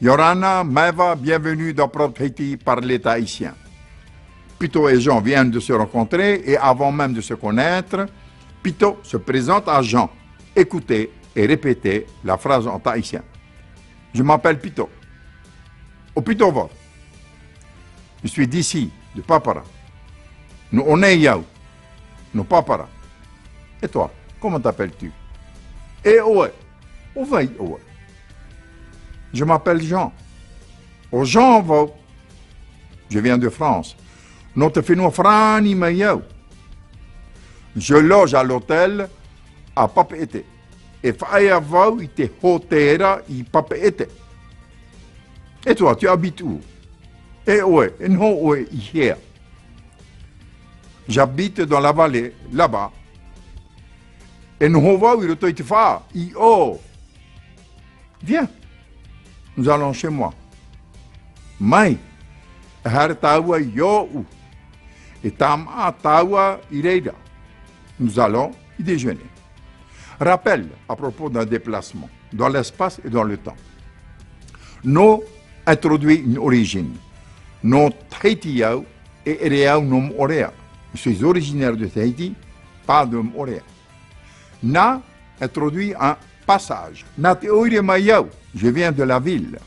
Yorana, Maeva, bienvenue dans Propre Haïti par l'État haïtien. Pito et Jean viennent de se rencontrer et avant même de se connaître, Pito se présente à Jean. Écoutez et répétez la phrase en tahitien. Je m'appelle Pito. Au Pito va. Je suis d'ici, de Papara. Nous on est Yao. Nous Papara. Et toi, comment t'appelles-tu? Et ouais. Où va ouais. Je m'appelle Jean. Au Jean va. Je viens de France. Nous te faisons frani Mayao. Je loge à l'hôtel à Papeete. Et Faya va, il te hotera, il Papeete. Et toi, tu habites où? Et ouais, et non, ouais, hier. J'habite dans la vallée, là-bas. Et nous voyons, il te fait, viens, nous allons chez moi. Mais, Hartawa yo, et Tama Tawa ireida. Nous allons y déjeuner. Rappel à propos d'un déplacement dans l'espace et dans le temps. Nous introduit une origine. Nous Tahitiao et Ereao nom Orea. Je suis originaire de Tahiti, pas de Orea. Na introduit un passage. Na teoire Mayao, je viens de la ville.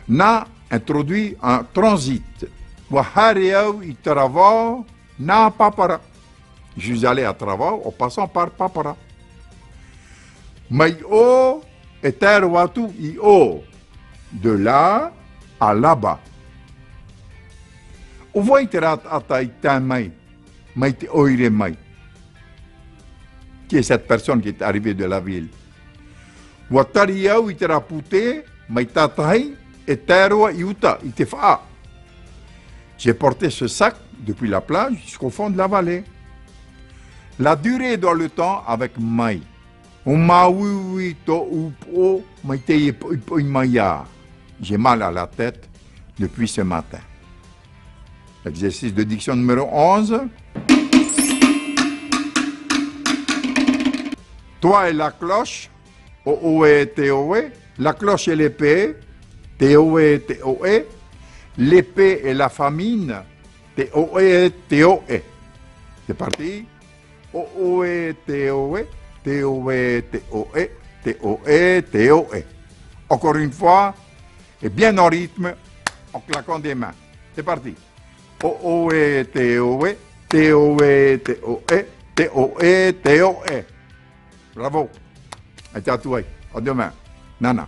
Na introduit un transit. Wahareao itarava na Papara. Je suis allé à Travaux en passant par Papara. Maïo et Terwatu io. De là à là-bas. Où voit Terat Ataïtan Mai? Maïte Oire Mai. Qui est cette personne qui est arrivée de la ville? Watariao Iterapute, Maïtatai et Terwa Iuta, Itefa. J'ai porté ce sac depuis la plage jusqu'au fond de la vallée. La durée dans le temps avec Mai. J'ai mal à la tête depuis ce matin. Exercice de diction numéro 11. Toi et la cloche, O-O-E, T-O-E. La cloche et l'épée, T-O-E, T-O-E. L'épée et la famine, T-O-E, T-O-E. C'est parti. O-O-E, T-O-E, T-O-E, T-O-E, T-O-E, T-O-E. Encore une fois, et bien en rythme, en claquant des mains. C'est parti. O-O-E, T-O-E, T-O-E, T-O-E, T-O-E, T-O-E. Bravo. À toi. À demain. Nana.